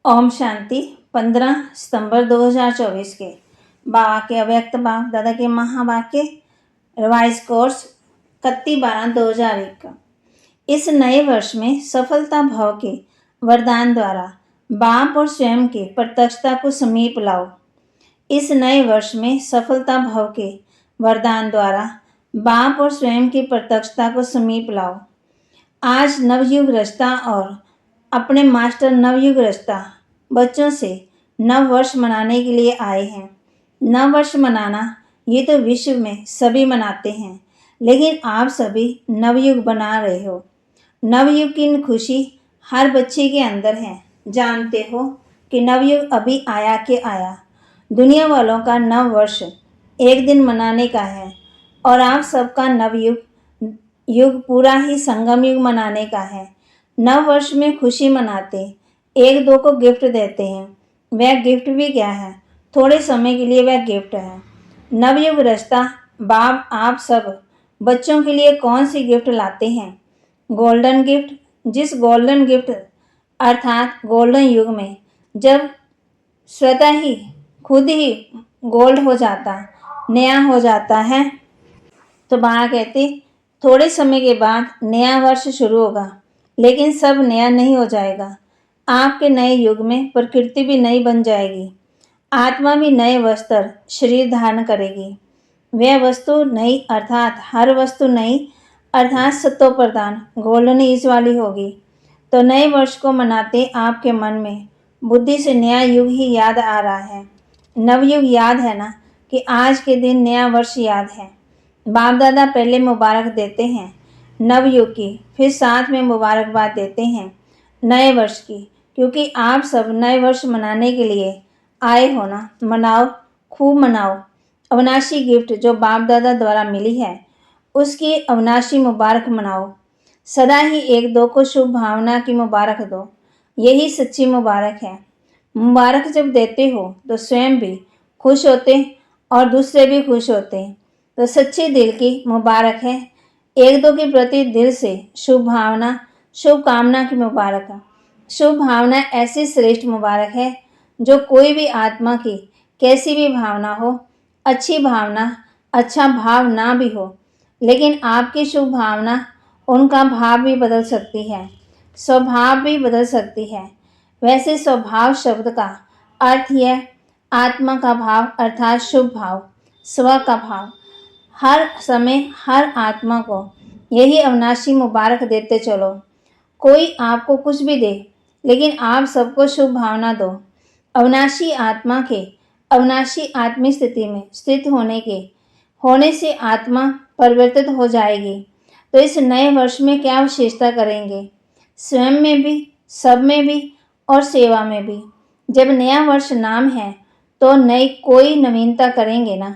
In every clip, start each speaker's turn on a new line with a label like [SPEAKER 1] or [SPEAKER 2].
[SPEAKER 1] ओम शांति। 15 सितंबर 2024 के बाबा के अव्यक्त बाप दादा के महावाक्य रिवाइज कोर्स 31/12/2001 का। इस नए वर्ष में सफलता भाव के वरदान द्वारा बाप और स्वयं के प्रत्यक्षता को समीप लाओ। इस नए वर्ष में सफलता भाव के वरदान द्वारा बाप और स्वयं की प्रत्यक्षता को समीप लाओ। आज नवयुग रचता और अपने मास्टर नवयुग रचता बच्चों से नव वर्ष मनाने के लिए आए हैं। नव वर्ष मनाना ये तो विश्व में सभी मनाते हैं, लेकिन आप सभी नवयुग बना रहे हो। नवयुग की खुशी हर बच्चे के अंदर है। जानते हो कि नवयुग अभी आया कि आया। दुनिया वालों का नव वर्ष एक दिन मनाने का है और आप सबका नवयुग युग पूरा ही संगम युग मनाने का है। नव वर्ष में खुशी मनाते, एक दो को गिफ्ट देते हैं। वह गिफ्ट भी क्या है, थोड़े समय के लिए वह गिफ्ट है। नवयुग रचता बाप आप सब बच्चों के लिए कौन सी गिफ्ट लाते हैं? Golden gift. जिस गोल्डन गिफ्ट अर्थात गोल्डन युग में जब स्वतः ही खुद ही गोल्ड हो जाता, नया हो जाता है, तो बाबा कहते थोड़े समय के बाद नया वर्ष शुरू होगा, लेकिन सब नया नहीं हो जाएगा। आपके नए युग में प्रकृति भी नई बन जाएगी, आत्मा भी नए वस्त्र शरीर धारण करेगी। वह वस्तु नई अर्थात हर वस्तु नई अर्थात सत्व प्रदान गोल्डन एज वाली होगी। तो नए वर्ष को मनाते आपके मन में बुद्धि से नया युग ही याद आ रहा है। नवयुग याद है ना, कि आज के दिन नया वर्ष याद है। बाप दादा पहले मुबारक देते हैं नवयुग की, फिर साथ में मुबारकबाद देते हैं नए वर्ष की, क्योंकि आप सब नए वर्ष मनाने के लिए आए हो ना। मनाओ, खूब मनाओ। अविनाशी गिफ्ट जो बाप दादा द्वारा मिली है, उसकी अविनाशी मुबारक मनाओ। सदा ही एक दो को शुभ भावना की मुबारक दो, यही सच्ची मुबारक है। मुबारक जब देते हो तो स्वयं भी खुश होते और दूसरे भी खुश होते, तो सच्चे दिल की मुबारक है। एक दो के प्रति दिल से शुभ भावना, शुभ कामना की मुबारक। शुभ भावना ऐसी श्रेष्ठ मुबारक है जो कोई भी आत्मा की कैसी भी भावना हो, अच्छी भावना, अच्छा भाव ना भी हो, लेकिन आपकी शुभ भावना उनका भाव भी बदल सकती है, स्वभाव भी बदल सकती है। वैसे स्वभाव शब्द का अर्थ यह आत्मा का भाव अर्थात शुभ भाव, स्व का भाव। हर समय हर आत्मा को यही अविनाशी मुबारक देते चलो। कोई आपको कुछ भी दे, लेकिन आप सबको शुभ भावना दो। अविनाशी आत्मा के अविनाशी आत्मिक स्थिति में स्थित होने से आत्मा परिवर्तित हो जाएगी। तो इस नए वर्ष में क्या विशेषता करेंगे? स्वयं में भी, सब में भी और सेवा में भी। जब नया वर्ष नाम है तो नई कोई नवीनता करेंगे ना।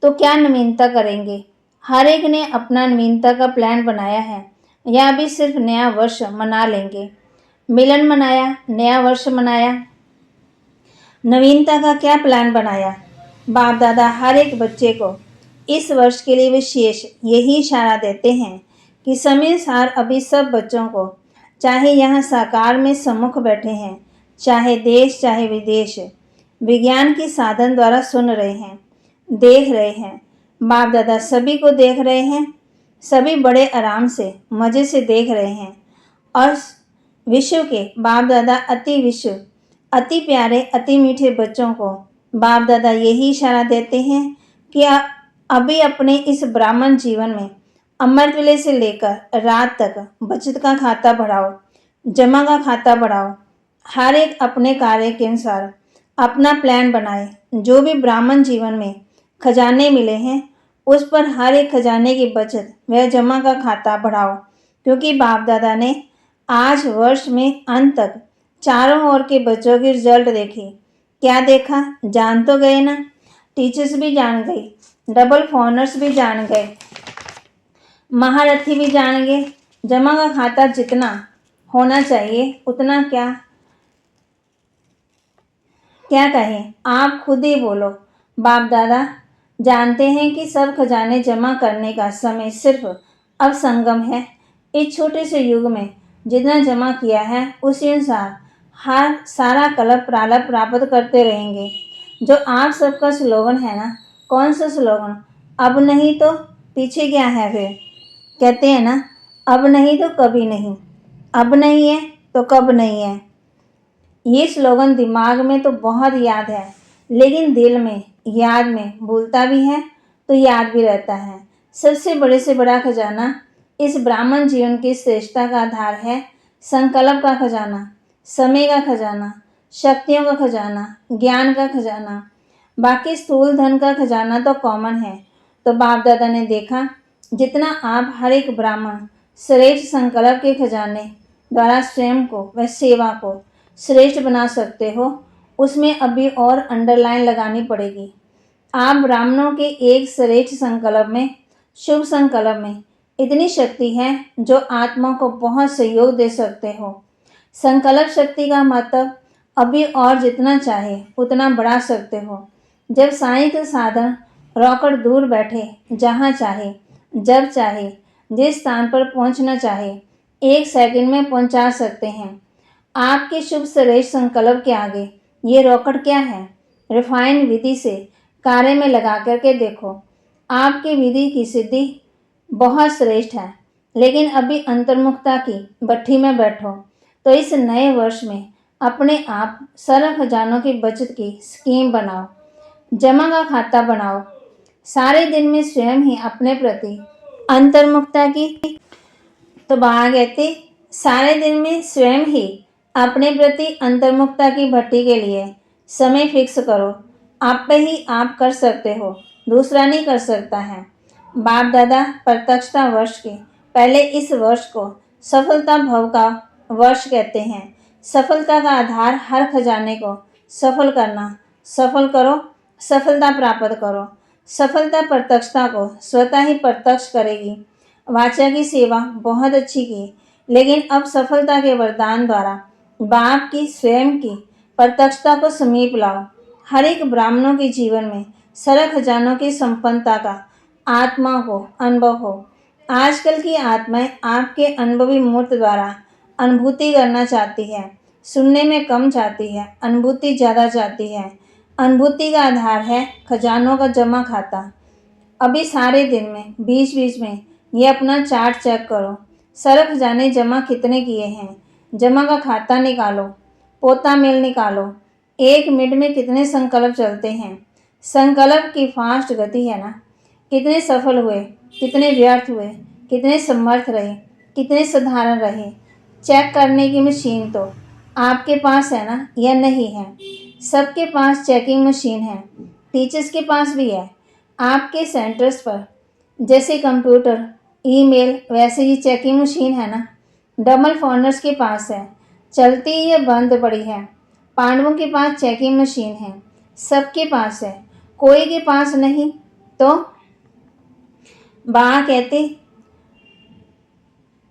[SPEAKER 1] तो क्या नवीनता करेंगे? हर एक ने अपना नवीनता का प्लान बनाया है, या अभी सिर्फ नया वर्ष मना लेंगे? मिलन मनाया, नया वर्ष मनाया, नवीनता का क्या प्लान बनाया? बाप दादा हर एक बच्चे को इस वर्ष के लिए विशेष यही इशारा देते हैं कि समय सार अभी सब बच्चों को, चाहे यहाँ साकार में सम्मुख बैठे हैं, चाहे देश चाहे विदेश, विज्ञान के साधन द्वारा सुन रहे हैं, देख रहे हैं। बाप दादा सभी को देख रहे हैं, सभी बड़े आराम से मज़े से देख रहे हैं। और विश्व के बाप दादा अति प्यारे अति मीठे बच्चों को बाप दादा यही इशारा देते हैं कि अभी अपने इस ब्राह्मण जीवन में अमृत वेले से लेकर रात तक बचत का खाता बढ़ाओ, जमा का खाता बढ़ाओ। हर एक अपने कार्य के अनुसार अपना प्लान बनाए। जो भी ब्राह्मण जीवन में खजाने मिले हैं, उस पर हर एक खजाने की बचत व जमा का खाता बढ़ाओ, क्योंकि बाप दादा ने आज वर्ष में अंत तक चारों ओर के बच्चों की रिजल्ट देखी। क्या देखा? जान तो गए ना। टीचर्स भी जान गई, डबल फोनर्स भी जान गए, महारथी भी जान गए। जमा का खाता जितना होना चाहिए उतना क्या कहें, आप खुद ही बोलो। बाप दादा जानते हैं कि सब खजाने जमा करने का समय सिर्फ अब संगम है। इस छोटे से युग में जितना जमा किया है उसी अनुसार हर सारा कलप प्रालप प्राप्त करते रहेंगे। जो आप सबका स्लोगन है ना, कौन सा स्लोगन? अब नहीं तो पीछे क्या है फिर? कहते हैं ना, अब नहीं तो कभी नहीं, अब नहीं है तो कब नहीं है। ये स्लोगन दिमाग में तो बहुत याद है, लेकिन दिल में, याद में भूलता भी है तो याद भी रहता है। सबसे बड़े से बड़ा खजाना इस ब्राह्मण जीवन की श्रेष्ठता का आधार है संकल्प का खजाना, समय का खजाना, शक्तियों का खजाना, ज्ञान का खजाना। बाकी स्थूल धन का खजाना तो कॉमन है। तो बाप दादा ने देखा, जितना आप हर एक ब्राह्मण श्रेष्ठ संकल्प के खजाने द्वारा स्वयं को व सेवा को श्रेष्ठ बना सकते हो, उसमें अभी और अंडरलाइन लगानी पड़ेगी। आप ब्राह्मणों के एक श्रेष्ठ संकल्प में, शुभ संकल्प में इतनी शक्ति है जो आत्मा को बहुत सहयोग दे सकते हो। संकल्प शक्ति का मतलब अभी और जितना चाहे उतना बढ़ा सकते हो। जब साइंस साधन रॉकेट दूर बैठे, जहाँ चाहे, जब चाहे, जिस स्थान पर पहुँचना चाहे, 1 सेकंड में पहुँचा सकते हैं। आपके शुभ श्रेष्ठ संकल्प के आगे ये रॉकेट क्या है? रिफाइंड विधि से कार्य में लगा करके देखो। आपकी विधि की सिद्धि बहुत श्रेष्ठ है, लेकिन अभी अंतर्मुखता की भट्ठी में बैठो। तो इस नए वर्ष में अपने आप सारा खजानों की बचत की स्कीम बनाओ, जमा का खाता बनाओ। सारे दिन में स्वयं ही अपने प्रति अंतर्मुखता की, तो वहाँ कहते, सारे दिन में स्वयं ही अपने प्रति अंतर्मुखता की भट्टी के लिए समय फिक्स करो। आप पे ही आप कर सकते हो, दूसरा नहीं कर सकता है। बाप दादा प्रत्यक्षता वर्ष के पहले इस वर्ष को सफलता भव का वर्ष कहते हैं। सफलता का आधार हर खजाने को सफल करना। सफल करो, सफलता प्राप्त करो। सफलता प्रत्यक्षता को स्वतः ही प्रत्यक्ष करेगी। वाचा की सेवा बहुत अच्छी की, लेकिन अब सफलता के वरदान द्वारा बाप की स्वयं की प्रत्यक्षता को समीप लाओ। हर एक ब्राह्मणों के जीवन में सरल खजानों की संपन्नता का आत्मा को अनुभव हो। आजकल की आत्माएं आपके अनुभवी मूर्त द्वारा अनुभूति करना चाहती है। सुनने में कम चाहती है, अनुभूति ज़्यादा चाहती है। अनुभूति का आधार है खजानों का जमा खाता। अभी सारे दिन में बीच बीच में ये अपना चार्ट चेक करो। सारे खजाने जमा कितने किए हैं, जमा का खाता निकालो, पोता मेल निकालो। 1 मिनट में कितने संकल्प चलते हैं, संकल्प की फास्ट गति है ना। कितने सफल हुए, कितने व्यर्थ हुए, कितने समर्थ रहे, कितने साधारण रहे। चेक करने की मशीन तो आपके पास है ना, या नहीं है? सबके पास चेकिंग मशीन है, टीचर्स के पास भी है। आपके सेंटर्स पर जैसे कंप्यूटर, ईमेल, वैसे ही चेकिंग मशीन है ना। डबल फॉरनर्स के पास है, चलती या बंद पड़ी है। पांडवों के पास चेकिंग मशीन है, सबके पास है, कोई के पास नहीं। तो बा कहते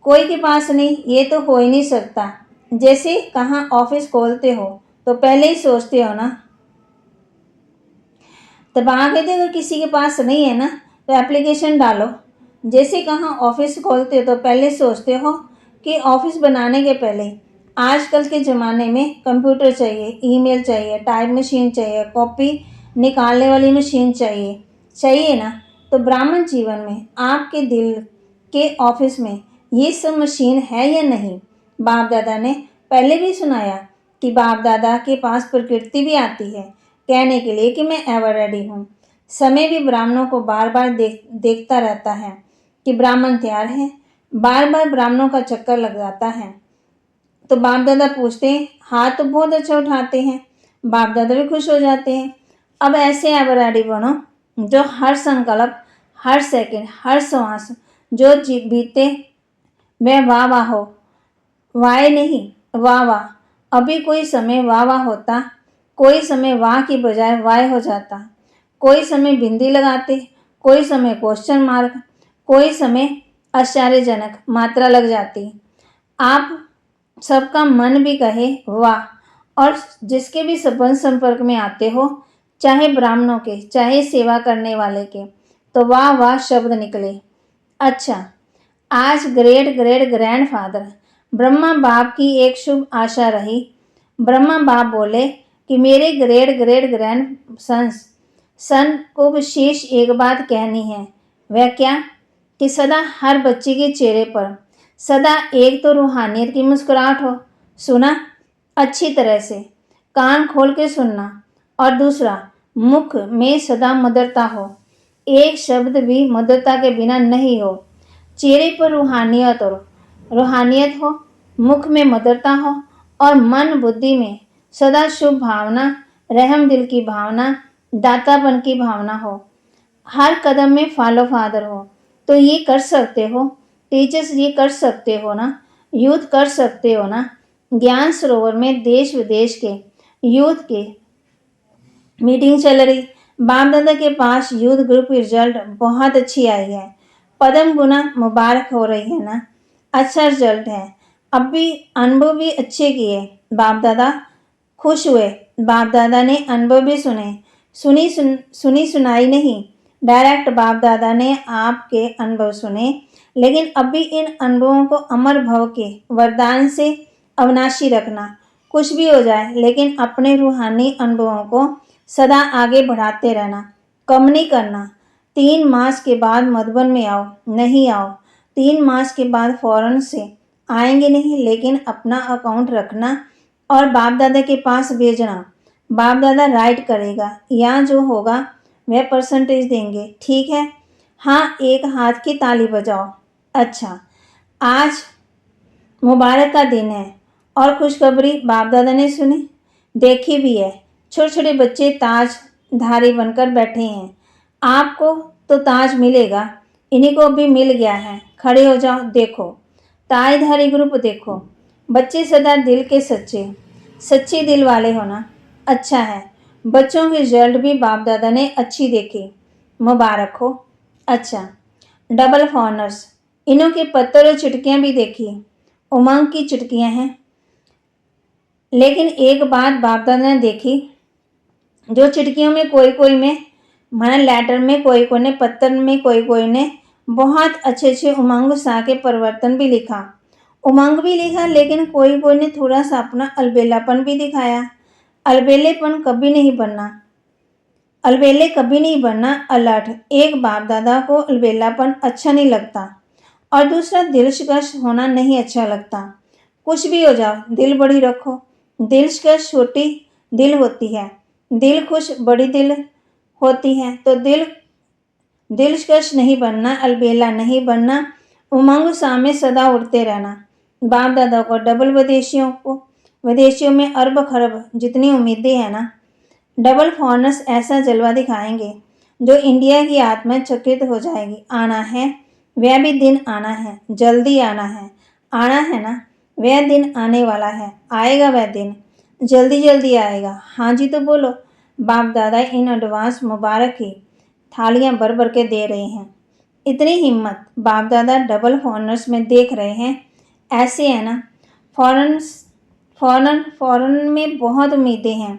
[SPEAKER 1] कोई के पास नहीं, ये तो हो ही नहीं सकता। जैसे कहाँ ऑफिस खोलते हो तो पहले ही सोचते हो ना। तो वहाँ कहते अगर किसी के पास नहीं है ना तो एप्लीकेशन डालो। जैसे कहाँ ऑफिस खोलते हो तो पहले सोचते हो कि ऑफिस बनाने के पहले आजकल के ज़माने में कंप्यूटर चाहिए, ईमेल चाहिए, टाइप मशीन चाहिए, कॉपी निकालने वाली मशीन चाहिए ना। तो ब्राह्मण जीवन में आपके दिल के ऑफिस में ये सब मशीन है या नहीं? बाप दादा ने पहले भी सुनाया कि बाप दादा के पास प्रकृति भी आती है कहने के लिए कि मैं एवर रेडी हूँ। समय भी ब्राह्मणों को बार बार देखता रहता है कि ब्राह्मण तैयार है। बार बार ब्राह्मणों का चक्कर लग जाता है। तो बाप दादा पूछते हैं, हाथ तो बहुत अच्छा उठाते हैं। बाप दादा भी खुश हो जाते हैं। अब ऐसे एवर रेडी बनो जो हर संकल्प, हर सेकंड, हर श्वास जो बीते वह वाह वाह हो। वाह नहीं, वाह वाह। अभी कोई समय वाह वाह होता, कोई समय वाह की बजाय वाह हो जाता। कोई समय बिंदी लगाते, कोई समय क्वेश्चन मार्क, कोई समय आश्चर्यजनक मात्रा लग जाती। आप सबका मन भी कहे वाह, और जिसके भी संबंध संपर्क में आते हो, चाहे ब्राह्मणों के चाहे सेवा करने वाले के, तो वाह वाह शब्द निकले। अच्छा, आज ग्रेट ग्रेट ग्रैंडफादर ब्रह्मा बाप की एक शुभ आशा रही। ब्रह्मा बाप बोले कि मेरे ग्रेट ग्रेट ग्रैंड सन को विशेष एक बात कहनी है। वह क्या? कि सदा हर बच्चे के चेहरे पर सदा एक तो रूहानियत की मुस्कुराहट हो। सुना? अच्छी तरह से कान खोल के सुनना। और दूसरा, मुख में सदा मधुरता हो, एक शब्द भी मधुरता के बिना नहीं हो। चेहरे पर रूहानियत हो, मुख में मधुरता हो और मन बुद्धि में सदा शुभ भावना, रहम दिल की भावना, दातापन की भावना हो। हर कदम में फॉलो फादर हो। तो ये कर सकते हो टीचर्स, ये कर सकते हो ना, यूथ कर सकते हो ना। ज्ञान सरोवर में देश विदेश के यूथ की मीटिंग चल रही। बाप दादा के पास यूथ ग्रुप की रिजल्ट बहुत अच्छी आई है। पदम गुना मुबारक हो रही है ना। अच्छा रिजल्ट है। अब भी अनुभव भी अच्छे किए। बाप दादा खुश हुए। बाप दादा ने अनुभव भी सुने। सुनी सुनाई नहीं, डायरेक्ट बाप दादा ने आपके अनुभव सुने। लेकिन अब भी इन अनुभवों को अमर भव के वरदान से अविनाशी रखना। कुछ भी हो जाए लेकिन अपने रूहानी अनुभवों को सदा आगे बढ़ाते रहना, कम नहीं करना। 3 मास के बाद मधुबन में आओ, नहीं आओ 3 मास के बाद फौरन से आएंगे नहीं, लेकिन अपना अकाउंट रखना और बाप दादा के पास भेजना। बाप दादा राइट करेगा, यहाँ जो होगा वह परसेंटेज देंगे, ठीक है? हाँ, एक हाथ की ताली बजाओ। अच्छा, आज मुबारक का दिन है और खुशखबरी बाप दादा ने सुनी, देखी भी है। छोटे छोटे बच्चे ताजधारी बनकर बैठे हैं। आपको तो ताज मिलेगा, इन्हीं को भी मिल गया है। खड़े हो जाओ, देखो ताजधारी ग्रुप देखो। बच्चे सदा दिल के सच्चे दिल वाले होना अच्छा है। बच्चों के रिजल्ट भी बाप दादा ने अच्छी देखी, मुबारक हो। अच्छा, डबल फॉनर्स, इन्हों के पत्थर और चिटकियाँ भी देखी, उमंग की चिटकियाँ हैं। लेकिन एक बात बाप दादा ने देखी, जो चिटकियों में कोई में माना लेटर में, कोई ने पत्थर में, कोई ने बहुत अच्छे उमंग सा के परिवर्तन भी लिखा, उमंग भी लिखा। लेकिन कोई ने थोड़ा सा अपना अलबेलापन भी दिखाया। अलबेले कभी नहीं बनना अलर्ट। एक बाप दादा को अलबेलापन अच्छा नहीं लगता और दूसरा दिलकश होना नहीं अच्छा लगता। कुछ भी हो जाओ, दिल बड़ी रखो। दिलकश छोटी दिल होती है, दिल खुश बड़ी दिल होती है। तो दिलकश नहीं बनना, अलबेला नहीं बनना, उमंग सा में सदा उड़ते रहना। बाप दादा को डबल विदेशियों में अरब खरब जितनी उम्मीदें हैं ना, डबल फॉरनर्स ऐसा जलवा दिखाएंगे जो इंडिया की आत्मा चकित हो जाएगी। आना है, वह भी दिन आना है, जल्दी आना है ना, वह दिन आने वाला है, आएगा वह दिन, जल्दी आएगा। हाँ जी तो बोलो। बाप दादा इन एडवांस मुबारक की थालियां भर भर के दे रहे हैं। इतनी हिम्मत बाप दादा डबल फॉरनर्स में देख रहे हैं। ऐसे है ना, फॉरन में बहुत उम्मीदें हैं।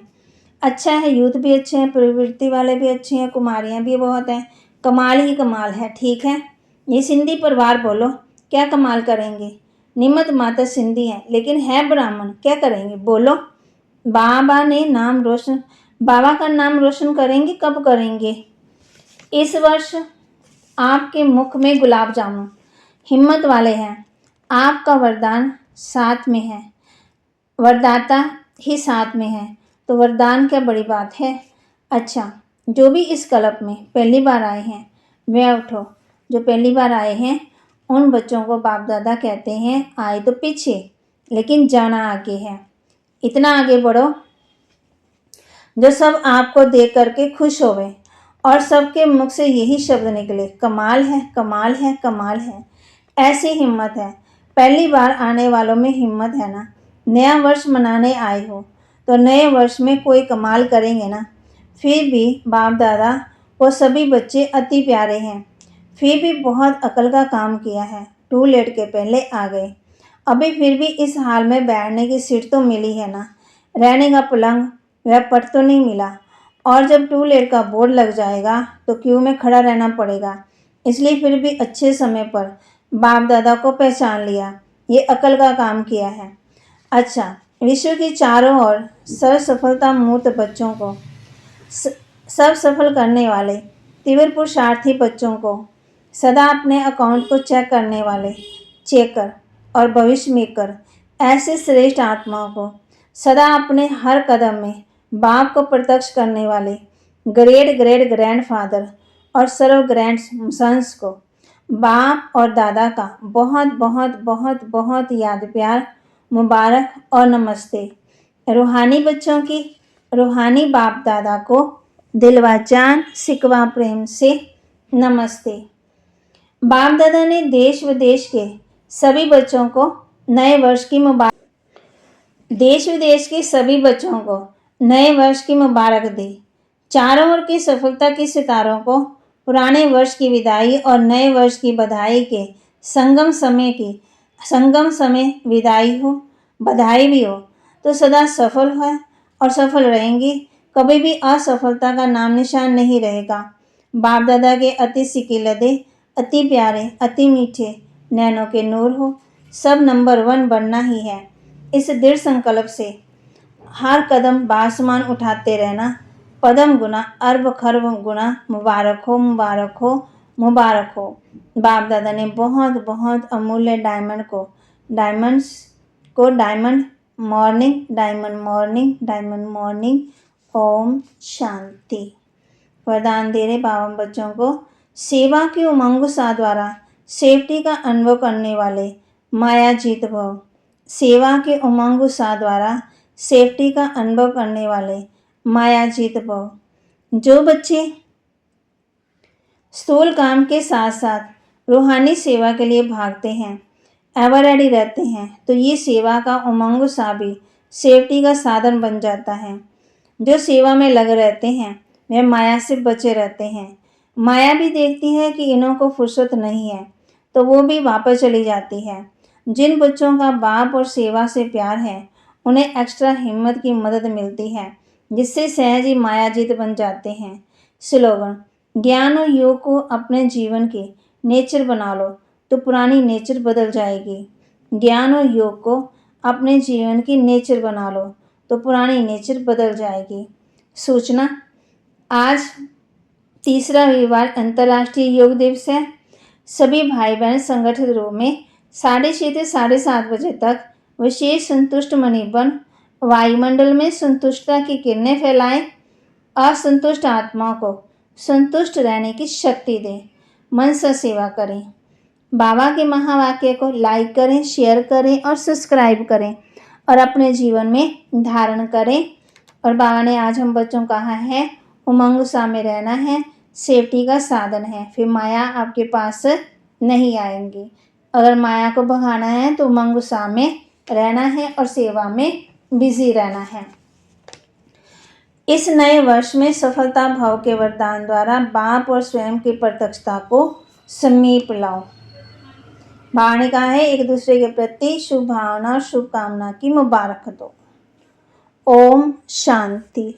[SPEAKER 1] अच्छा है, यूथ भी अच्छे हैं, प्रवृत्ति वाले भी अच्छे हैं, कुमारियाँ भी बहुत हैं। कमाल ही कमाल है, ठीक है? ये सिंधी परिवार बोलो, क्या कमाल करेंगे? निमत माता सिंधी है लेकिन है ब्राह्मण, क्या करेंगे बोलो? बाबा का नाम रोशन करेंगे, कब करेंगे? इस वर्ष आपके मुख में गुलाब जामुन, हिम्मत वाले हैं। आपका वरदान साथ में है, वरदाता ही साथ में है, तो वरदान क्या बड़ी बात है। अच्छा, जो भी इस क्लब में पहली बार आए हैं वह उठो। जो पहली बार आए हैं उन बच्चों को बाप दादा कहते हैं आए तो पीछे लेकिन जाना आगे है। इतना आगे बढ़ो जो सब आपको देख करके खुश होवे और सबके मुख से यही शब्द निकले, कमाल है कमाल है कमाल है। ऐसी हिम्मत है, पहली बार आने वालों में हिम्मत है ना। नया वर्ष मनाने आए हो तो नए वर्ष में कोई कमाल करेंगे ना। फिर भी बाप दादा वो सभी बच्चे अति प्यारे हैं, फिर भी बहुत अकल का काम किया है। टू लेट के पहले आ गए। अभी फिर भी इस हाल में बैठने की सीट तो मिली है ना, रहने का पलंग वह पट तो नहीं मिला। और जब टू लेट का बोर्ड लग जाएगा तो क्यू में खड़ा रहना पड़ेगा। इसलिए फिर भी अच्छे समय पर बाप दादा को पहचान लिया, ये अकल का काम किया है। अच्छा, विश्व के चारों ओर सर्व सफलता मूर्त बच्चों को, सब सफल करने वाले तीव्र पुरुषार्थी बच्चों को, सदा अपने अकाउंट को चेक करने वाले चेकर और भविष्य मेकर ऐसे श्रेष्ठ आत्माओं को, सदा अपने हर कदम में बाप को प्रत्यक्ष करने वाले ग्रेट ग्रेट ग्रैंडफादर और सर्व ग्रैंड सन्स को बाप और दादा का बहुत बहुत बहुत बहुत याद प्यार, मुबारक और नमस्ते। रूहानी बच्चों की रूहानी बाप दादा को दिलवा जान सिकवा प्रेम से नमस्ते। बाप दादा ने देश विदेश के सभी बच्चों को नए वर्ष की मुबारक देश विदेश के सभी बच्चों को नए वर्ष की मुबारक दी। चारों ओर की सफलता के सितारों को पुराने वर्ष की विदाई और नए वर्ष की बधाई के संगम समय विदाई हो, बधाई भी हो तो सदा सफल हो और सफल रहेंगी। कभी भी असफलता का नाम निशान नहीं रहेगा। बाप दादा के अति सिकिलदे, अति प्यारे, अति मीठे नैनों के नूर हो, सब नंबर 1 बनना ही है। इस दृढ़ संकल्प से हर कदम बासमान उठाते रहना, पदम गुना अर्ब खर्ब गुना मुबारक हो, मुबारक हो, मुबारक हो। बाप दादा ने बहुत बहुत अमूल्य डायमंड मॉर्निंग ओम शांति वरदान दे रहे पावन बच्चों को। सेवा की उमंग सा द्वारा सेफ्टी का अनुभव करने वाले माया जीत भव। सेवा के उमंग सा द्वारा सेफ्टी का अनुभव करने वाले माया जीत भव। जो बच्चे स्थूल काम के साथ साथ रूहानी सेवा के लिए भागते हैं, एवर रेडी रहते हैं, तो ये सेवा का उमंग सा भी सेफ्टी का साधन बन जाता है। जो सेवा में लगे रहते हैं वे माया से बचे रहते हैं। माया भी देखती है कि इन्हों को फुर्सत नहीं है तो वो भी वापस चली जाती है। जिन बच्चों का बाप और सेवा से प्यार है उन्हें एक्स्ट्रा हिम्मत की मदद मिलती है, जिससे सहज ही मायाजीत बन जाते हैं। स्लोगन: ज्ञान और योग को अपने जीवन के नेचर बना लो तो पुरानी नेचर बदल जाएगी। ज्ञान और योग को अपने जीवन की नेचर बना लो तो पुरानी नेचर बदल जाएगी। सूचना: आज तीसरा रविवार अंतर्राष्ट्रीय योग दिवस है। सभी भाई बहन संगठित रूप में 6:30 से 7:30 बजे तक विशेष संतुष्ट मणि बन वायुमंडल में संतुष्टता की किरणें फैलाएं। असंतुष्ट आत्माओं को संतुष्ट रहने की शक्ति दें। मन से सेवा करें। बाबा के महावाक्य को लाइक करें, शेयर करें और सब्सक्राइब करें और अपने जीवन में धारण करें। और बाबा ने आज हम बच्चों को कहा है उमंग सा में रहना है, सेफ्टी का साधन है, फिर माया आपके पास नहीं आएंगी। अगर माया को भगाना है तो उमंग सा में रहना है और सेवा में बिजी रहना है। इस नए वर्ष में सफलता भाव के वरदान द्वारा बाप और स्वयं की प्रत्यक्षता को समीप लाओ। बाबा ने कहा है एक दूसरे के प्रति शुभ भावना और शुभकामना की मुबारक दो। ओम शांति।